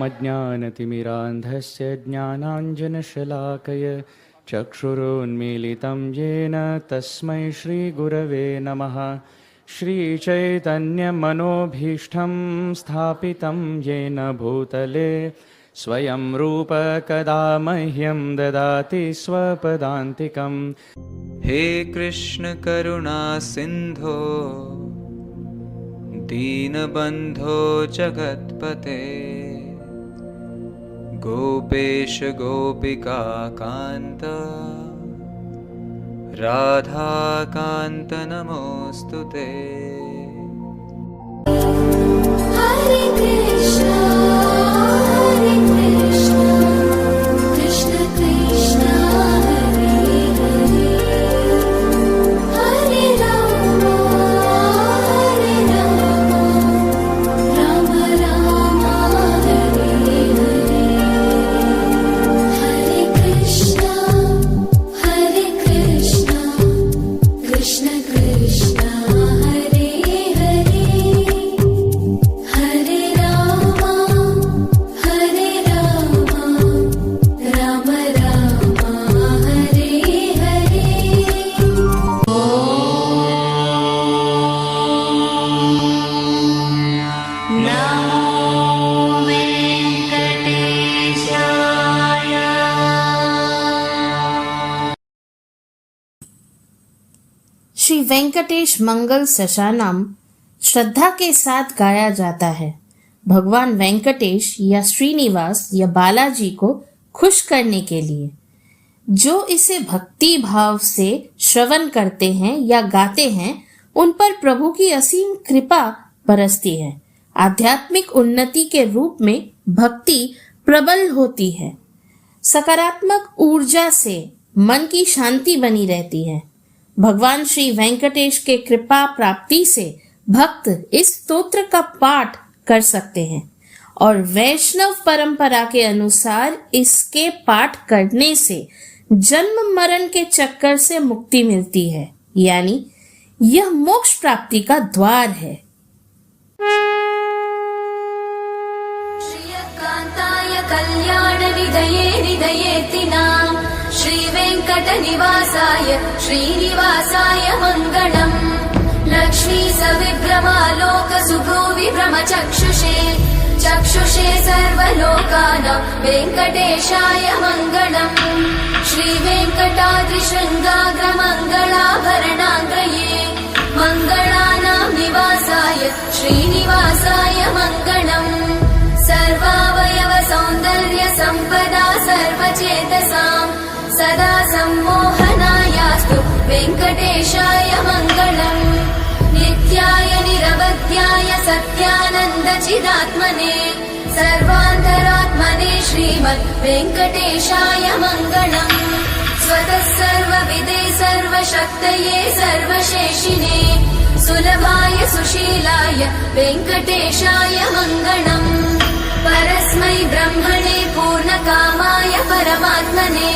अज्ञानतिमिरान्धस्य ज्ञानाञ्जनशलाकय चक्षुरुन्मीलितं येन तस्मै श्रीगुरवे नमः। श्रीचैतन्यमनोभीष्टं स्थापितं येन भूतले स्वयं रूप कदा मह्यं ददाति स्वपदान्तिकम्। हे कृष्ण करुणा सिन्धो दीनबन्धो जगत्पते गोपेश गोपिका कान्त राधाकान्त नमोऽस्तुते। हरे कृष्णा कृष्ण कृष्ण हरे हरे हरे राम राम राम हरे हरे हरे कृष्ण कृष्ण कृष्ण हरे हरे हरे राम राम राम हरे हरे। नमो वेंकटेशाय। श्री वेंकटेश मंगल सशानाम श्रद्धा के साथ गाया जाता है। भगवान वेंकटेश या श्रीनिवास या बालाजी को खुश करने के लिए जो इसे भक्ति भाव से श्रवण करते हैं या गाते हैं उन पर प्रभु की असीम कृपा बरसती है। आध्यात्मिक उन्नति के रूप में भक्ति प्रबल होती है। सकारात्मक ऊर्जा से मन की शांति बनी रहती है। भगवान श्री वेंकटेश के कृपा प्राप्ति से भक्त इस स्तोत्र का पाठ कर सकते हैं और वैष्णव परंपरा के अनुसार इसके पाठ करने से जन्म मरण के चक्कर से मुक्ति मिलती है, यानी यह मोक्ष प्राप्ति का द्वार है। श्रीयकान्ताय कल्याणनिधये निधयेतिनां श्रीवेङ्कटनिवासाय श्रीनिवासाय मङ्गलम्। लक्ष्मी सविभ्रमालोकसुभ्रूविभ्रमचक्षुषे चक्षुषे सर्वलोकानां वेङ्कटेशाय मङ्गलम्। श्रीवेङ्कटाद्रिशृङ्गाग्रमङ्गलाभरणाङ्गये मङ्गलानां निवासाय श्रीनिवासाय मङ्गलम्। सर्वावयव सौन्दर्य सम्पदा सर्वचेतसां सदा सम्मोहनायास्तु वेङ्कटेशाय मङ्गलम्। नित्याय निरवध्याय सत्यानन्द चिदात्मने सर्वान्तरात्मने श्रीमद् वेङ्कटेशाय मङ्गलम्। स्वतः सर्वविदे सर्वशक्तये सर्वशेषिने सुलभाय सुशीलाय वेङ्कटेशाय मङ्गलम्। परस्मै ब्रह्मणे पूर्णकामाय परमात्मने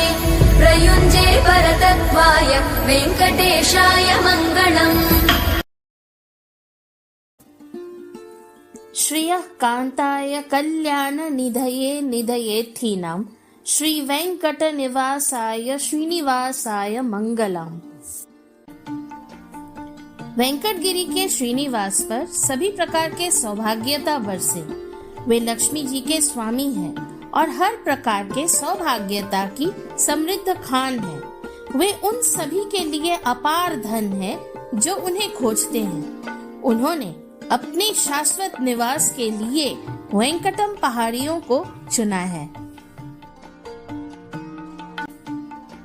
प्रयुञ्जे परतत्त्वाय वेङ्कटेशाय मङ्गलम्। श्रियः कान्ताय कल्याण निधये निधयेत्थीनां श्री वेंकट निवासाय श्रीनिवासाय मंगलम। वेंकटगिरी के श्रीनिवास पर सभी प्रकार के सौभाग्यता बरसे। वे लक्ष्मी जी के स्वामी हैं और हर प्रकार के सौभाग्यता की समृद्ध खान है। वे उन सभी के लिए अपार धन है जो उन्हें खोजते हैं। उन्होंने अपने शाश्वत निवास के लिए वेंकटम पहाड़ियों को चुना है।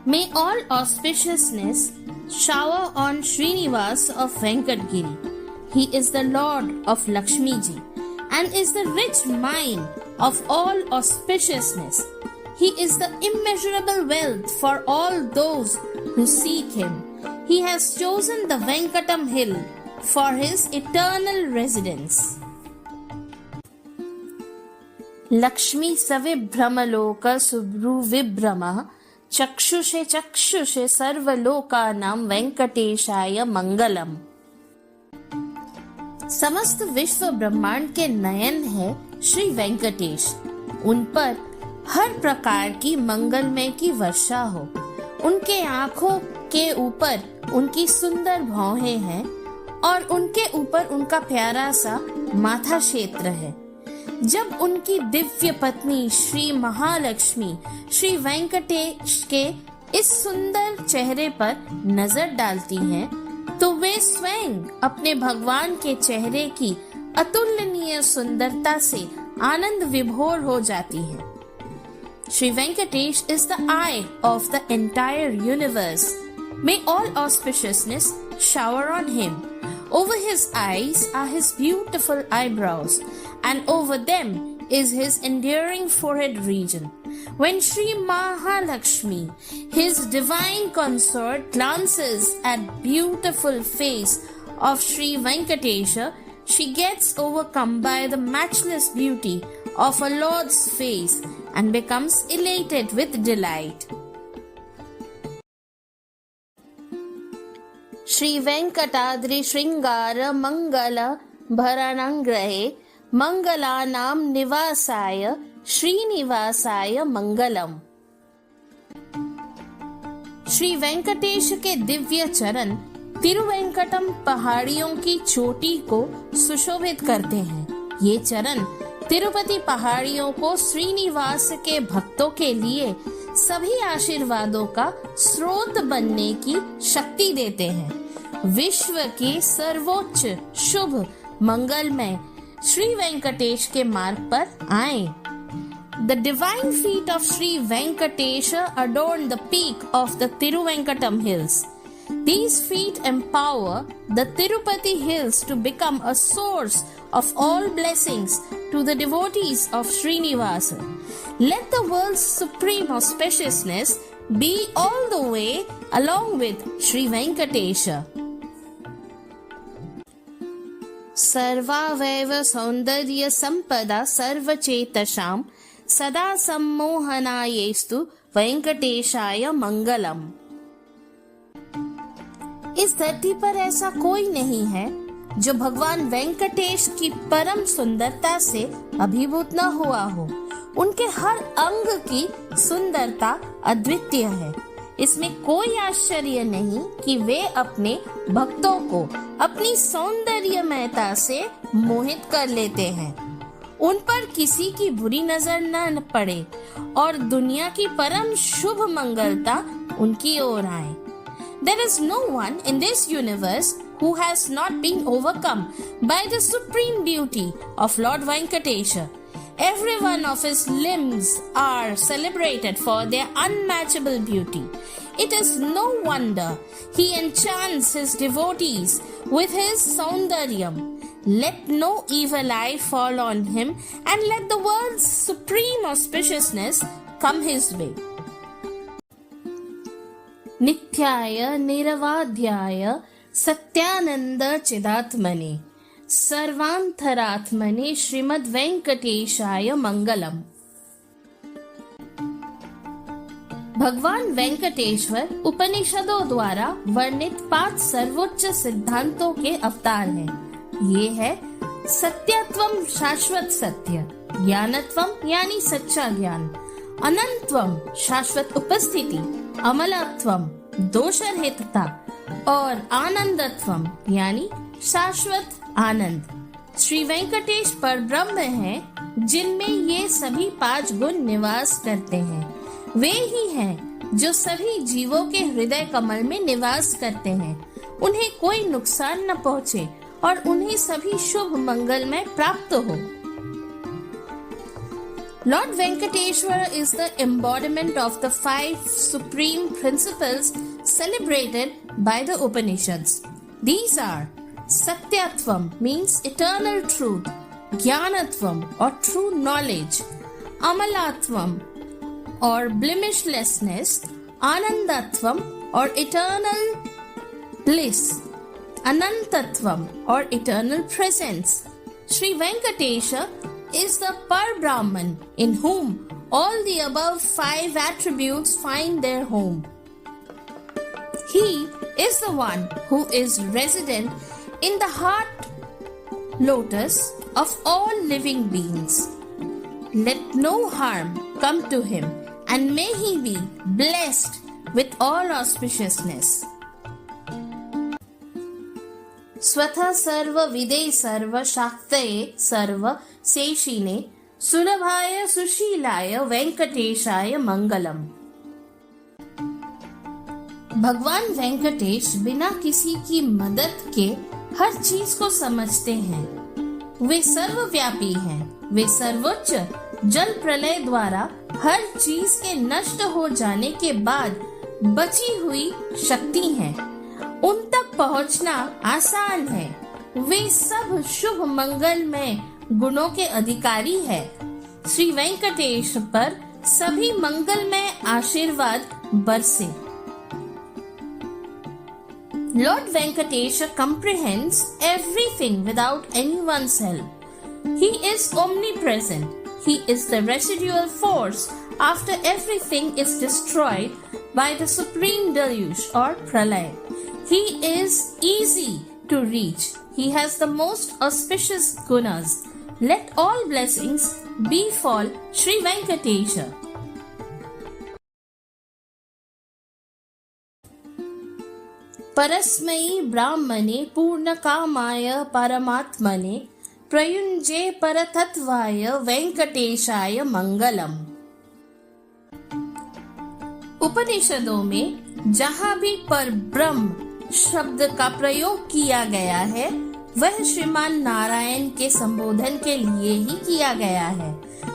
May all auspiciousness shower on Srinivas of Venkatgiri. He is the Lord of Lakshmi Ji and is the rich mine of all auspiciousness. He is the immeasurable wealth for all those who seek him. He has chosen the Venkatam hill for his eternal residence. Lakshmi सविभ्रमलोक सुभ्रुविभ्रमः चक्षुषे चक्षुषे सर्वलोकानां वेंकटेशाय मंगलम। समस्त विश्व ब्रह्मांड के नयन है श्री वेंकटेश। उन पर हर प्रकार की मंगलमय की वर्षा हो। उनके आंखों के ऊपर उनकी सुंदर भौहें हैं और उनके ऊपर उनका प्यारा सा माथा क्षेत्र है। जब उनकी दिव्य पत्नी श्री महालक्ष्मी श्री वेंकटेश के इस सुंदर चेहरे पर नजर डालती हैं, तो वे स्वयं अपने भगवान के चेहरे की अतुलनीय सुंदरता से आनंद विभोर हो जाती हैं। Sri Venkatesh is the eye of the entire universe. May all auspiciousness shower on him. Over his eyes are his beautiful eyebrows, and over them is his endearing forehead region. When Sri Mahalakshmi, his divine consort, glances at beautiful face of Sri Venkatesha, she gets overcome by the matchless beauty of her Lord's face and becomes elated with delight. Shri Venkatadri Shringara Mangala Bharanangrahe Mangalanam Nivasaya Srinivasaya Mangalam। Shri Venkatesh के दिव्य चरण तिरुवेंकटम पहाड़ियों की चोटी को सुशोभित करते हैं। ये चरण तिरुपति पहाड़ियों को श्रीनिवास के भक्तों के लिए सभी आशीर्वादों का स्रोत बनने की शक्ति देते हैं। विश्व के सर्वोच्च शुभ मंगलमय श्री वेंकटेश के मार्ग पर आएं। The divine feet of Sri Venkatesha adorn the peak of the Tiruvenkatam hills. These feet empower the Tirupati hills to become a source of all blessings to the devotees of Srinivasa. Let the world's supreme auspiciousness be all the way along with Sri Venkatesha. सर्वावयव सौंदर्य संपदा सर्वचेतसाम सदा सम्मोहनायेस्तु वेंकटेशाय मंगलम। इस धरती पर ऐसा कोई नहीं है जो भगवान वेंकटेश की परम सुंदरता से अभिभूत न हुआ हो। उनके हर अंग की सुंदरता अद्वितीय है। इसमें कोई आश्चर्य नहीं कि वे अपने भक्तों को अपनी सौंदर्यमयता से मोहित कर लेते हैं। उन पर किसी की बुरी नजर न पड़े और दुनिया की परम शुभ मंगलता उनकी ओर आए। There is no one in this universe who has not been overcome by the supreme beauty of Lord Venkatesha. Every one of his limbs are celebrated for their unmatchable beauty. It is no wonder he enchants his devotees with his saundaryam. Let no evil eye fall on him, and let the world's supreme auspiciousness come his way. नित्याय निरवाध्याय सत्यानंद चिदात्मने सर्वांतरात्मने श्रीमद् वेंकटेशाय मंगलम। भगवान वेंकटेश्वर उपनिषदों द्वारा वर्णित 5 सर्वोच्च सिद्धांतों के अवतार हैं। ये है सत्यत्वम शाश्वत सत्य, ज्ञानत्वम यानी सच्चा ज्ञान, अनंतत्वम शाश्वत उपस्थिति, अमलत्वम दोषरहितता और आनंदत्वम यानी शाश्वत आनंद। श्री वेंकटेश परब्रह्म हैं जिनमें ये सभी 5 गुण निवास करते हैं। वे ही हैं जो सभी जीवों के हृदय कमल में निवास करते हैं। उन्हें कोई नुकसान न पहुँचे और उन्हें सभी शुभ मंगलमय प्राप्त हो। Lord Venkateshwara is the embodiment of the 5 supreme principles celebrated by the Upanishads. These are Satyatvam means eternal truth, Jnanatvam or true knowledge, Amalatvam or blemishlessness, Anandatvam or eternal bliss, Anantatvam or eternal presence. Sri Venkatesha is the Par Brahman in whom all the above 5 attributes find their home. He is the one who is resident in the heart lotus of all living beings. Let no harm come to him, and may he be blessed with all auspiciousness. स्वतः सर्व विदे सर्व शाक्तये सर्व शेषिने सुलभाय सुशीलाय वेंकटेशाय मंगलम। भगवान वेंकटेश बिना किसी की मदद के हर चीज को समझते हैं। वे सर्वव्यापी हैं। वे सर्वोच्च जल प्रलय द्वारा हर चीज के नष्ट हो जाने के बाद बची हुई शक्ति हैं। उन तक पहुंचना आसान है। वे सब शुभ मंगलमय गुणों के अधिकारी है। श्री वेंकटेश पर सभी मंगलमय आशीर्वाद बरसे। Lord Venkatesha comprehends everything without anyone's help. He is omnipresent. He is the residual force after everything is destroyed by the supreme deluge or pralay. He is easy to reach. He has the most auspicious gunas. Let all blessings befall Sri Venkatesha. परस्मयी ब्राह्मणे पूर्णकामाय परमात्मने प्रयुञ्जे परतत्वाय वेंकटेशाय मंगलम। उपनिषदों में जहाँ भी पर ब्रह्म शब्द का प्रयोग किया गया है वह श्रीमान नारायण के संबोधन के लिए ही किया गया है,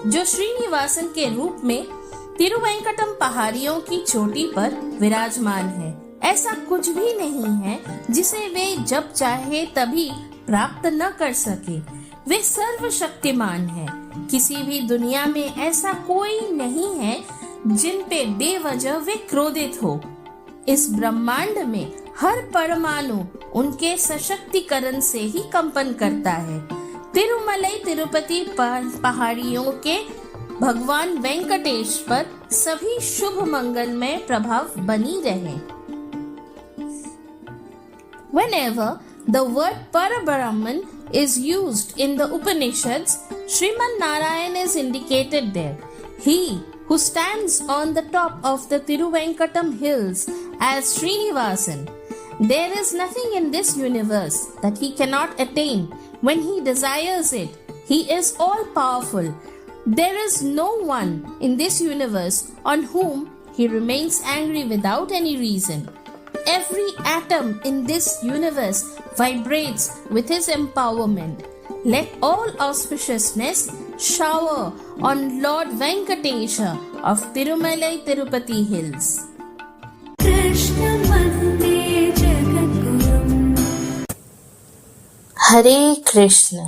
जो श्रीनिवासन के रूप में तिरुवेंकटम पहाड़ियों की चोटी पर विराजमान है। ऐसा कुछ भी नहीं है जिसे वे जब चाहे तभी प्राप्त न कर सके। वे सर्वशक्तिमान है। किसी भी दुनिया में ऐसा कोई नहीं है जिन पे बेवजह वे क्रोधित हो। इस ब्रह्मांड में हर परमाणु उनके सशक्तिकरण से ही कंपन करता है। तिरुमलई तिरुपति पहाड़ियों के भगवान वेंकटेश पर सभी शुभ मंगलमय प्रभाव बनी रहे। Whenever the word Parabrahman is used in the Upanishads, Sriman Narayan is indicated there. He who stands on the top of the Tiruvenkatam hills as Srinivasan. There is nothing in this universe that he cannot attain when he desires it. He is all powerful. There is no one in this universe on whom he remains angry without any reason. Every atom in this universe vibrates with his empowerment. Let all auspiciousness shower on Lord Venkatesha of Tirumalai Tirupati Hills. Krishna Vande Jagadgurum. Hare Krishna.